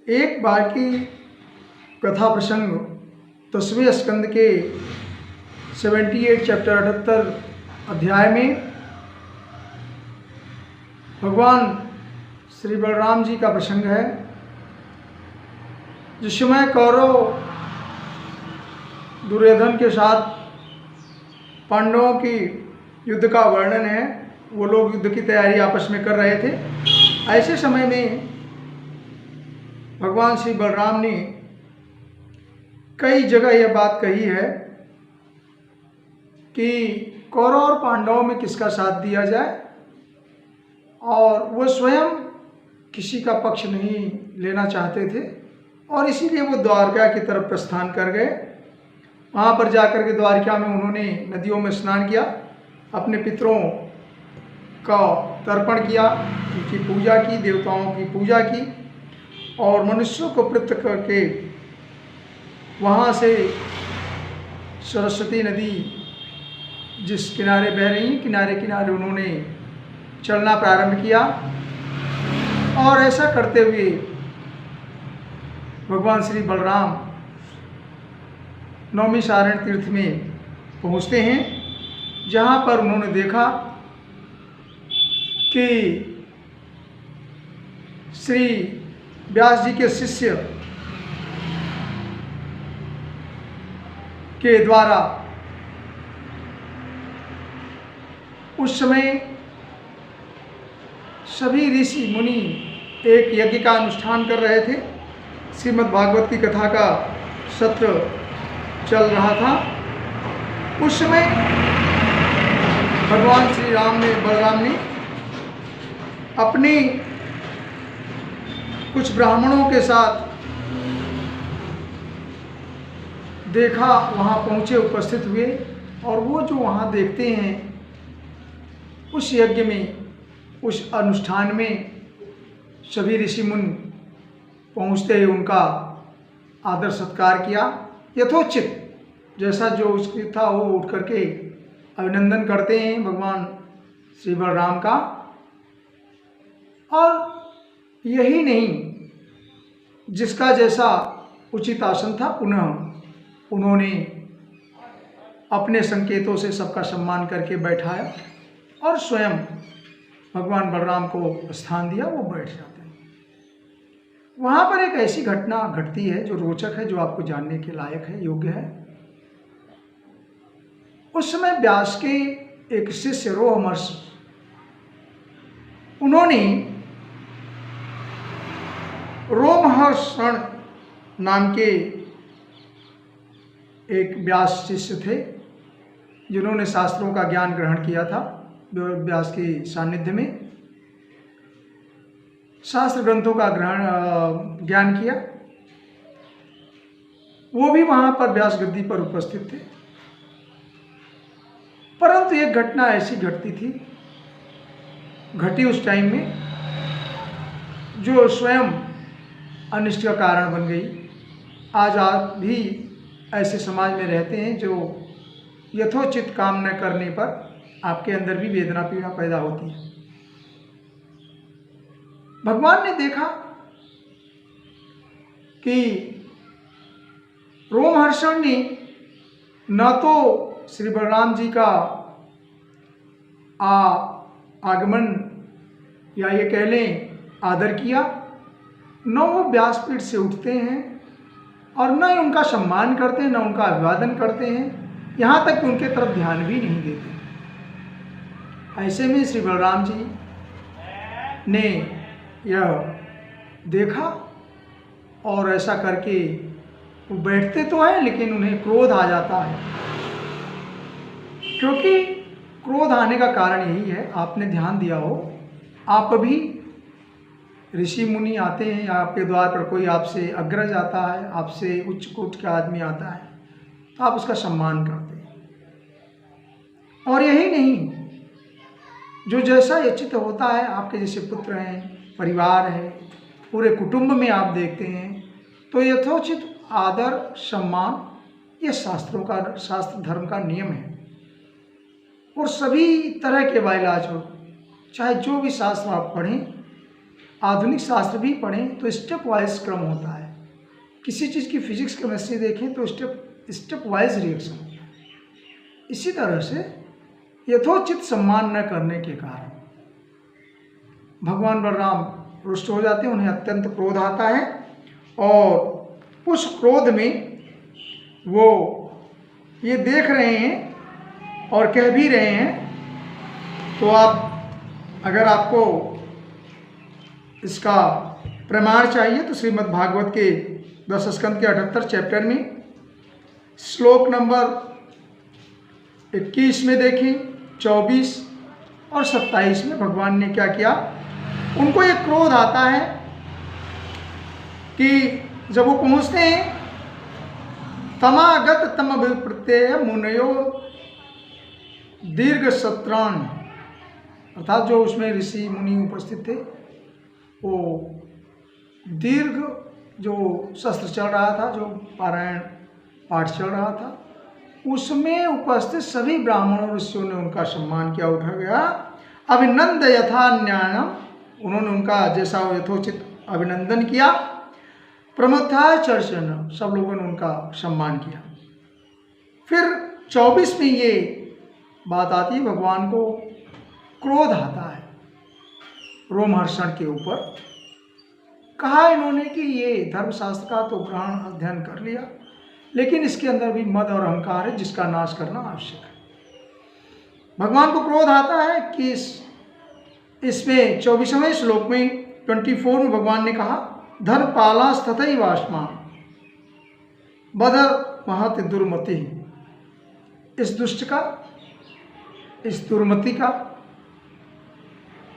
एक बार की कथा प्रसंग 10वें स्कंद के 78 चैप्टर 78 अध्याय में भगवान श्री बलराम जी का प्रसंग है। जिस समय कौरव दुर्योधन के साथ पांडवों की युद्ध का वर्णन है, वो लोग युद्ध की तैयारी आपस में कर रहे थे। ऐसे समय में भगवान श्री बलराम ने कई जगह यह बात कही है कि कौरव और पांडवों में किसका साथ दिया जाए, और वो स्वयं किसी का पक्ष नहीं लेना चाहते थे और इसीलिए वो द्वारका की तरफ प्रस्थान कर गए। वहाँ पर जाकर के द्वारका में उन्होंने नदियों में स्नान किया, अपने पितरों का तर्पण किया, उनकी पूजा की, देवताओं की पूजा की और मनुष्यों को पृथक करके वहाँ से सरस्वती नदी जिस किनारे बह रही, किनारे किनारे उन्होंने चलना प्रारंभ किया। और ऐसा करते हुए भगवान श्री बलराम नौमिषारण तीर्थ में पहुँचते हैं, जहाँ पर उन्होंने देखा कि श्री व्यास जी के शिष्य के द्वारा उस समय सभी ऋषि मुनि एक यज्ञ का अनुष्ठान कर रहे थे। श्रीमद् भागवत की कथा का सत्र चल रहा था। उस समय भगवान श्री बलराम ने अपने कुछ ब्राह्मणों के साथ देखा, वहाँ पहुँचे, उपस्थित हुए, और वो जो वहाँ देखते हैं उस यज्ञ में, उस अनुष्ठान में सभी ऋषि मुनि पहुँचते ही उनका आदर सत्कार किया। यथोचित जैसा जो उसकी था वो उठ करके अभिनंदन करते हैं भगवान श्री बलराम का। और यही नहीं, जिसका जैसा उचित आसन था पुनः उन्होंने अपने संकेतों से सबका सम्मान करके बैठाया और स्वयं भगवान बलराम को स्थान दिया, वो बैठ जाते हैं। वहाँ पर एक ऐसी घटना घटती है जो रोचक है, जो आपको जानने के लायक है, योग्य है। उस समय व्यास के एक शिष्य रोमहर्ष, उन्होंने रोमहर्षण नाम के एक व्यास शिष्य थे जिन्होंने शास्त्रों का ज्ञान ग्रहण किया था। व्यास के सानिध्य में शास्त्र ग्रंथों का ज्ञान किया। वो भी वहाँ पर व्यास गद्दी पर उपस्थित थे। परंतु एक घटना ऐसी घटी उस टाइम में जो स्वयं अनिष्ट का कारण बन गई। आज आप भी ऐसे समाज में रहते हैं जो यथोचित काम न करने पर आपके अंदर भी वेदना पीड़ा पैदा होती है। भगवान ने देखा कि रोमहर्षण ने न तो श्री बलराम जी का आगमन या ये कह लें आदर किया, न वो व्यासपीठ से उठते हैं और न ही उनका सम्मान करते हैं, न उनका अभिवादन करते हैं, यहाँ तक कि उनके तरफ ध्यान भी नहीं देते। ऐसे में श्री बलराम जी ने यह देखा और ऐसा करके वो बैठते तो हैं लेकिन उन्हें क्रोध आ जाता है। क्योंकि क्रोध आने का कारण यही है, आपने ध्यान दिया हो, आप भी ऋषि मुनि आते हैं, आपके द्वार पर कोई आपसे अग्रज आता है, आपसे उच्च कोटि का आदमी आता है, तो आप उसका सम्मान करते हैं। और यही नहीं, जो जैसा यचित होता है, आपके जैसे पुत्र हैं, परिवार है, पूरे कुटुंब में आप देखते हैं, तो यथोचित आदर सम्मान ये शास्त्र धर्म का नियम है। और सभी तरह के बाइलाज हो, चाहे जो भी शास्त्र आप पढ़ें, आधुनिक शास्त्र भी पढ़ें तो स्टेप वाइज क्रम होता है। किसी चीज़ की फिजिक्स केमिस्ट्री देखें तो स्टेप वाइज रिएक्शन होता है। इसी तरह से यथोचित सम्मान न करने के कारण भगवान बलराम रुष्ट हो जाते हैं, उन्हें अत्यंत क्रोध आता है और उस क्रोध में वो ये देख रहे हैं और कह भी रहे हैं। तो आप अगर आपको इसका प्रमाण चाहिए तो श्रीमद् भागवत के 10 स्कंद के 78 चैप्टर में श्लोक नंबर 21 में देखें, 24 और 27 में भगवान ने क्या किया। उनको एक क्रोध आता है कि जब वो पहुँचते हैं तमागत तम अभिप्रत्यय मुनयो दीर्घ सत्राण, अर्थात जो उसमें ऋषि मुनि उपस्थित थे वो दीर्घ जो शस्त्र चल रहा था, जो पारायण पाठ चल रहा था, उसमें उपस्थित सभी ब्राह्मणों ऋषियों ने उनका सम्मान किया, उठा गया। अभिनंद यथा न्यायम, उन्होंने उनका जैसा यथोचित अभिनंदन किया। प्रमथाय चर्चन, सब लोगों ने उनका सम्मान किया। फिर 24 में ये बात आती है, भगवान को क्रोध आता है रोमहर्षण के ऊपर। कहा इन्होंने कि ये धर्मशास्त्र का तो ग्रहण अध्ययन कर लिया, लेकिन इसके अंदर भी मद और अहंकार है जिसका नाश करना आवश्यक है। भगवान को क्रोध आता है कि इसमें 24वें श्लोक में 24 में भगवान ने कहा धर्मपालास्तथैव वाष्मान बदर महत दुर्मति, इस दुष्ट का, इस दुर्मति का,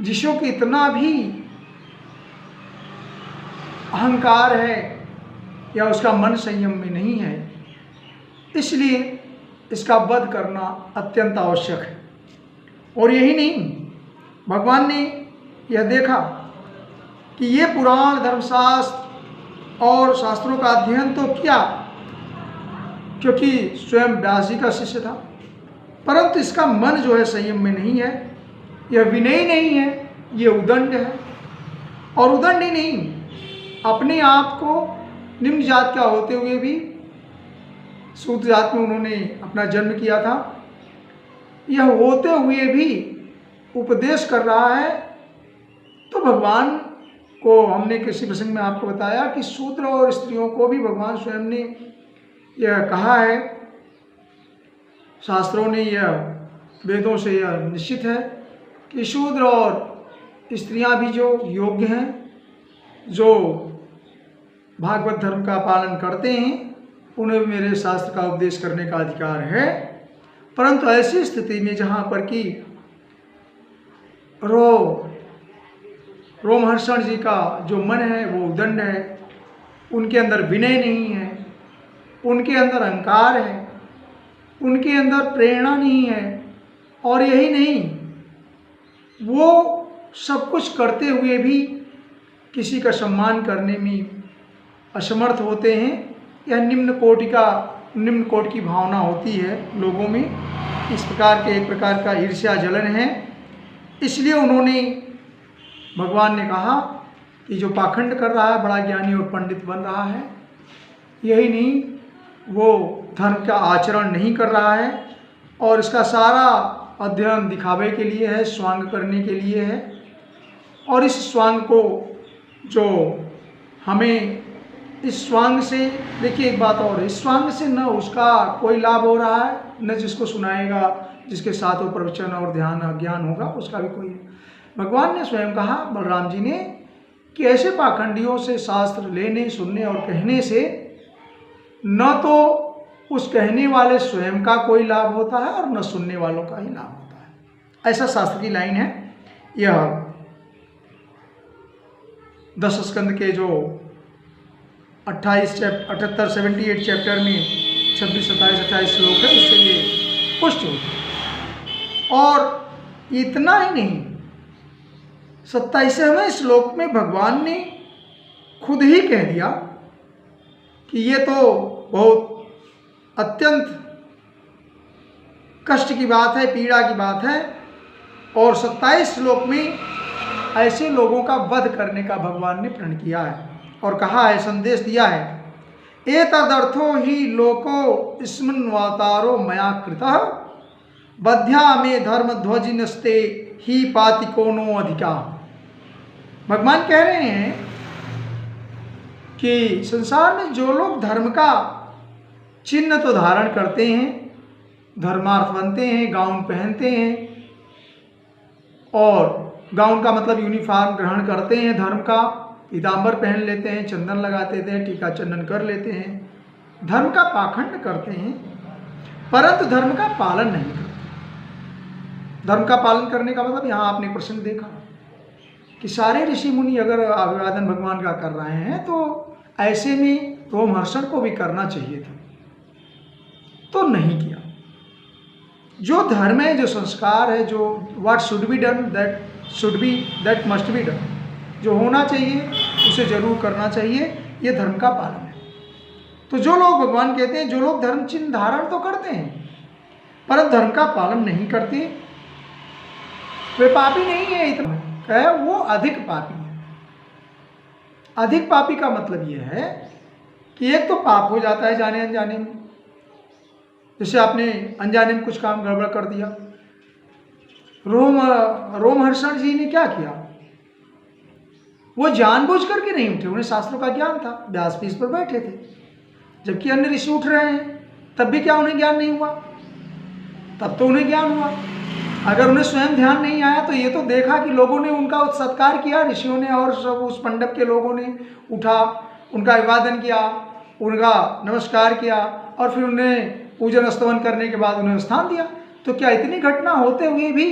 जिसो कि इतना भी अहंकार है या उसका मन संयम में नहीं है, इसलिए इसका वध करना अत्यंत आवश्यक है। और यही नहीं, भगवान ने यह देखा कि ये पुराण धर्मशास्त्र और शास्त्रों का अध्ययन तो किया क्योंकि स्वयं व्यास जी का शिष्य था, परंतु इसका मन जो है संयम में नहीं है, यह विनयी नहीं है, ये उदंड है। और उदंड ही नहीं, अपने आप को निम्न जात का होते हुए भी शूद्र जात में उन्होंने अपना जन्म किया था, यह होते हुए भी उपदेश कर रहा है। तो भगवान को हमने किसी प्रसंग में आपको बताया कि शूद्र और स्त्रियों को भी भगवान स्वयं ने यह कहा है, शास्त्रों ने यह वेदों से यह निश्चित है कि शूद्र और स्त्रियां भी जो योग्य हैं, जो भागवत धर्म का पालन करते हैं, उन्हें भी मेरे शास्त्र का उपदेश करने का अधिकार है। परंतु ऐसी स्थिति में जहाँ पर कि रोमहर्षण जी का जो मन है वो उदंड है, उनके अंदर विनय नहीं है, उनके अंदर अहंकार है, उनके अंदर प्रेरणा नहीं है, और यही नहीं, वो सब कुछ करते हुए भी किसी का सम्मान करने में असमर्थ होते हैं। यह निम्न कोटि की भावना होती है लोगों में। इस प्रकार के एक प्रकार का ईर्ष्या जलन है। इसलिए उन्होंने, भगवान ने कहा कि जो पाखंड कर रहा है, बड़ा ज्ञानी और पंडित बन रहा है, यही नहीं, वो धर्म का आचरण नहीं कर रहा है और इसका सारा अध्ययन दिखावे के लिए है, स्वांग करने के लिए है। और इस स्वांग को जो हमें इस स्वांग से, देखिए एक बात और है, इस स्वांग से न उसका कोई लाभ हो रहा है, न जिसको सुनाएगा, जिसके साथ वो प्रवचन और ध्यान ज्ञान होगा, उसका भी कोई। भगवान ने स्वयं कहा, बलराम जी ने, कि ऐसे पाखंडियों से शास्त्र लेने, सुनने और कहने से न तो उस कहने वाले स्वयं का कोई लाभ होता है और न सुनने वालों का ही लाभ होता है। ऐसा शास्त्र की लाइन है। यह 10 स्कंद के जो 78 चैप्टर में 26, 27, 28 श्लोक है, उससे ये पुष्ट होता है। और इतना ही नहीं, 27वें श्लोक में भगवान ने खुद ही कह दिया कि ये तो बहुत अत्यंत कष्ट की बात है, पीड़ा की बात है। और 27 श्लोक में ऐसे लोगों का वध करने का भगवान ने प्रण किया है और कहा है, संदेश दिया है, एतदर्थो ही लोको स्मन्वातारो मया कृतः बध्या में धर्म ध्वजिनस्ते ही पातिकोनो अधिका। भगवान कह रहे हैं कि संसार में जो लोग धर्म का चिन्ह तो धारण करते हैं, धर्मार्थ बनते हैं, गाउन पहनते हैं, और गाउन का मतलब यूनिफॉर्म ग्रहण करते हैं, धर्म का पीताम्बर पहन लेते हैं, चंदन लगाते थे, टीका चंदन कर लेते हैं, धर्म का पाखंड करते हैं, परंतु धर्म का पालन नहीं करते। धर्म का पालन करने का मतलब यहाँ आपने प्रसंग देखा कि सारे ऋषि मुनि अगर अभिवादन भगवान का कर रहे हैं तो ऐसे में रोमहर्षण को भी करना चाहिए था, तो नहीं किया। जो धर्म है, जो संस्कार है, जो what should be done that must be done, जो होना चाहिए उसे जरूर करना चाहिए, ये धर्म का पालन है। तो जो लोग, भगवान कहते हैं, जो लोग धर्म चिन्ह धारण तो करते हैं परंतु धर्म का पालन नहीं करते, वे पापी नहीं है, इतना है, वो अधिक पापी है। अधिक पापी का मतलब यह है कि एक तो पाप हो जाता है जाने अनजाने में, जैसे आपने अनजाने में कुछ काम गड़बड़ कर दिया। रोमहर्षण जी ने क्या किया, वो जानबूझ करके नहीं उठे, उन्हें शास्त्रों का ज्ञान था, व्यासपीठ पर बैठे थे, जबकि अन्य ऋषि उठ रहे हैं, तब भी क्या उन्हें ज्ञान नहीं हुआ? तब तो उन्हें ज्ञान हुआ। अगर उन्हें स्वयं ध्यान नहीं आया तो ये तो देखा कि लोगों ने उनका सत्कार किया, ऋषियों ने और सब उस मंडप के लोगों ने उठा, उनका अभिवादन किया, उनका नमस्कार किया और फिर उन्हें पूजन स्तवन करने के बाद उन्हें स्थान दिया। तो क्या इतनी घटना होते हुए भी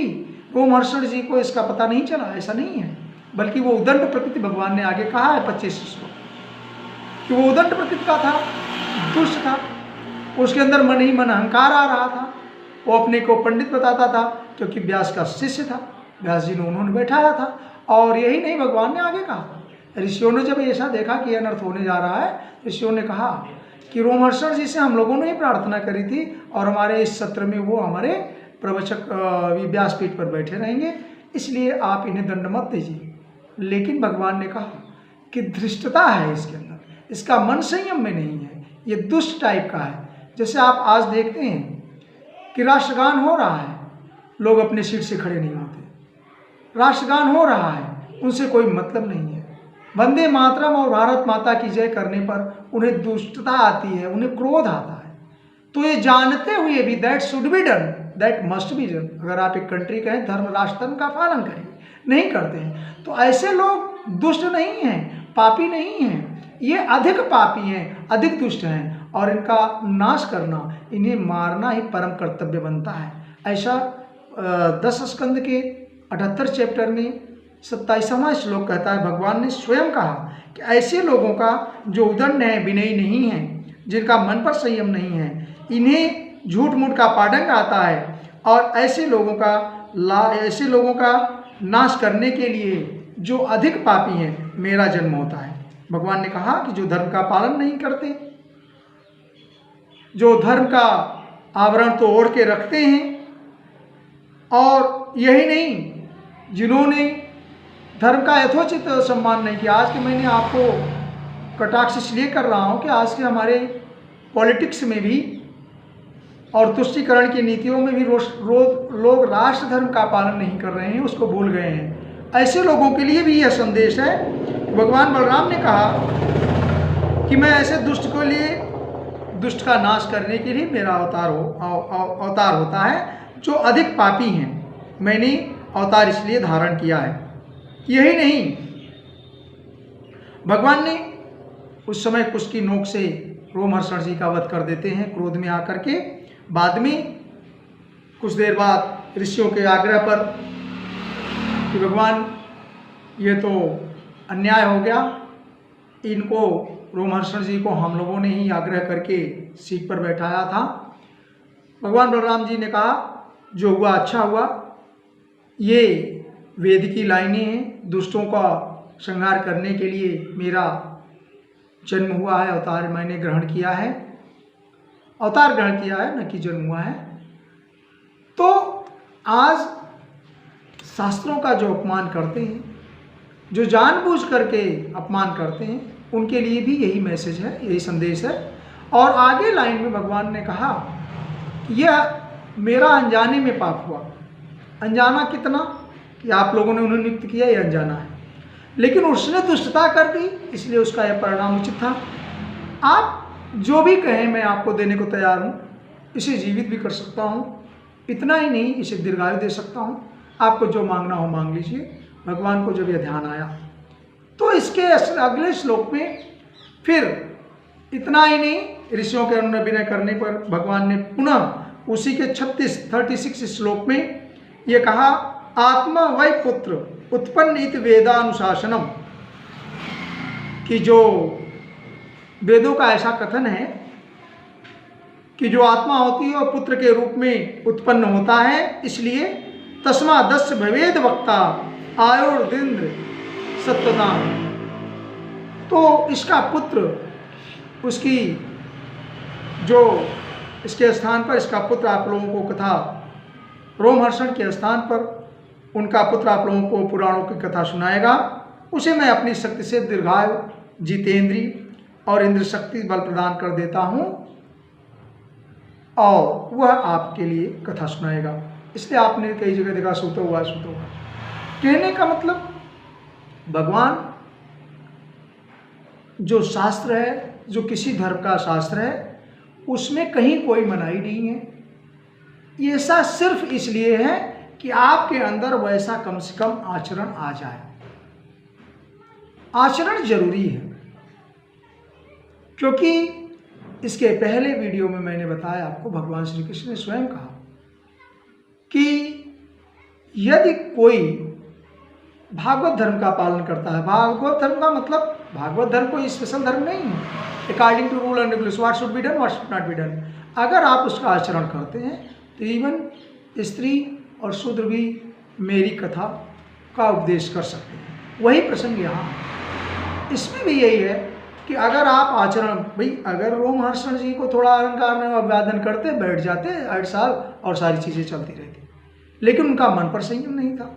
रोमहर्षण जी को इसका पता नहीं चला? ऐसा नहीं है, बल्कि वो उदंड प्रकृति, भगवान ने आगे कहा है 25 श्लोक कि वो उदंड प्रकृति का था, दुष्ट था, उसके अंदर मन ही मन अहंकार आ रहा था, वो अपने को पंडित बताता था क्योंकि व्यास का शिष्य था, व्यास जी ने उन्होंने बैठाया था। और यही नहीं, भगवान ने आगे कहा, ऋषियों ने जब ऐसा देखा कि अनर्थ होने जा रहा है, ऋषियों ने कहा कि रोमहर्षण जी से हम लोगों ने ही प्रार्थना करी थी और हमारे इस सत्र में वो हमारे प्रवचक व्यासपीठ पर बैठे रहेंगे, इसलिए आप इन्हें दंड मत दीजिए। लेकिन भगवान ने कहा कि धृष्टता है इसके अंदर, इसका मन संयम में नहीं है, ये दुष्ट टाइप का है। जैसे आप आज देखते हैं कि राष्ट्रगान हो रहा है, लोग अपने सीट से खड़े नहीं होते, राष्ट्रगान हो रहा है, उनसे कोई मतलब नहीं है। वंदे मातरम और भारत माता की जय करने पर उन्हें दुष्टता आती है, उन्हें क्रोध आता है। तो ये जानते हुए भी that should be done that must be done, अगर आप एक कंट्री कहें धर्म राष्ट्र का पालन करेंगे, नहीं करते हैं, तो ऐसे लोग दुष्ट नहीं हैं, पापी नहीं हैं, ये अधिक पापी हैं, अधिक दुष्ट हैं और इनका नाश करना, इन्हें मारना ही परम कर्तव्य बनता है। ऐसा 10 स्कंद के 78 चैप्टर में 27वां श्लोक कहता है, भगवान ने स्वयं कहा कि ऐसे लोगों का जो उदंड है, विनयी नहीं है, जिनका मन पर संयम नहीं है, इन्हें झूठ मूठ का पाडंग आता है और ऐसे लोगों का नाश करने के लिए जो अधिक पापी हैं, मेरा जन्म होता है। भगवान ने कहा कि जो धर्म का पालन नहीं करते, जो धर्म का आवरण तो ओढ़ के रखते हैं, और यही नहीं, जिन्होंने धर्म का यथोचित सम्मान नहीं किया। आज के मैंने आपको कटाक्ष इसलिए कर रहा हूँ कि आज के हमारे पॉलिटिक्स में भी और तुष्टीकरण की नीतियों में भी लोग राष्ट्र धर्म का पालन नहीं कर रहे हैं, उसको भूल गए हैं। ऐसे लोगों के लिए भी यह संदेश है। भगवान बलराम ने कहा कि मैं ऐसे दुष्ट के लिए, दुष्ट का नाश करने के लिए मेरा अवतार होता है, जो अधिक पापी हैं, मैंने अवतार इसलिए धारण किया है। यही नहीं, भगवान ने उस समय कुश की नोक से रोमहर्षण जी का वध कर देते हैं क्रोध में आकर के। बाद में कुछ देर बाद ऋषियों के आग्रह पर कि भगवान ये तो अन्याय हो गया, इनको रोमहर्षण जी को हम लोगों ने ही आग्रह करके सीट पर बैठाया था। भगवान बलराम जी ने कहा जो हुआ अच्छा हुआ, ये वेद की लाइनें हैं, दुष्टों का संहार करने के लिए मेरा जन्म हुआ है, अवतार मैंने ग्रहण किया है, अवतार ग्रहण किया है, न कि जन्म हुआ है। तो आज शास्त्रों का जो अपमान करते हैं, जो जानबूझ करके अपमान करते हैं उनके लिए भी यही मैसेज है, यही संदेश है। और आगे लाइन में भगवान ने कहा कि यह मेरा अनजाने में पाप हुआ। अनजाना कितना कि आप लोगों ने उन्हें नियुक्त किया, यह अनजाना है, लेकिन उसने दुष्टता कर दी, इसलिए उसका यह परिणाम उचित था। आप जो भी कहें मैं आपको देने को तैयार हूँ। इसे जीवित भी कर सकता हूँ, इतना ही नहीं इसे दीर्घायु दे सकता हूँ। आपको जो मांगना हो मांग लीजिए। भगवान को जब यह ध्यान आया तो इसके अगले श्लोक में फिर इतना ही नहीं, ऋषियों के अनुनय करने पर भगवान ने पुनः उसी के 36 श्लोक में ये कहा, आत्मा वै पुत्र उत्पन्न इत वेदानुशासनम, कि जो वेदों का ऐसा कथन है कि जो आत्मा होती है वह पुत्र के रूप में उत्पन्न होता है, इसलिए तस्मा दस्य भवेद वक्ता आयुर्दिंद्र सत्यदान। तो इसका पुत्र, उसकी जो इसके स्थान पर इसका पुत्र आप लोगों को कथा रोमहर्षण के स्थान पर उनका पुत्र आप लोगों को पुराणों की कथा सुनाएगा। उसे मैं अपनी शक्ति से दीर्घायु, जितेंद्रिय और इंद्र शक्ति बल प्रदान कर देता हूँ और वह आपके लिए कथा सुनाएगा। इसलिए आपने कई जगह देखा सुतो हुआ। कहने का मतलब भगवान जो शास्त्र है, जो किसी धर्म का शास्त्र है, उसमें कहीं कोई मनाही नहीं है। ये ऐसा सिर्फ इसलिए है कि आपके अंदर वैसा कम से कम आचरण आ जाए। आचरण जरूरी है, क्योंकि इसके पहले वीडियो में मैंने बताया आपको, भगवान श्री कृष्ण ने स्वयं कहा कि यदि कोई भागवत धर्म का पालन करता है, भागवत धर्म का मतलब भागवत धर्म कोई स्पेशल धर्म नहीं है, according to rule and regulation, what should be done, what should not be done. अगर आप उसका आचरण करते हैं तो इवन स्त्री और शूद्र भी मेरी कथा का उपदेश कर सकते हैं। वही प्रसंग यहाँ इसमें भी यही है कि अगर आप आचरण, भाई अगर रोमहर्षण जी को थोड़ा अहंकार में अभिवादन करते बैठ जाते 8 साल और सारी चीज़ें चलती रहती, लेकिन उनका मन पर संयम नहीं था,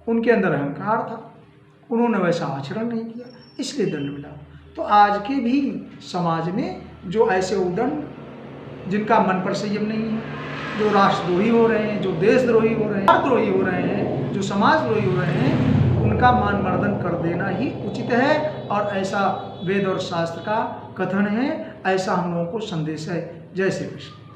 उनके अंदर अहंकार था, उन्होंने वैसा आचरण नहीं किया, इसलिए दंड मिला। तो आज के भी समाज में जो ऐसे उदंड जिनका मन पर संयम नहीं है, जो राष्ट्रद्रोही हो रहे हैं, जो देशद्रोही हो रहे हैं, द्रोही हो रहे हैं, जो समाजद्रोही हो रहे हैं, उनका मान मर्दन कर देना ही उचित है। और ऐसा वेद और शास्त्र का कथन है, ऐसा हम लोगों को संदेश है। जय श्री कृष्ण।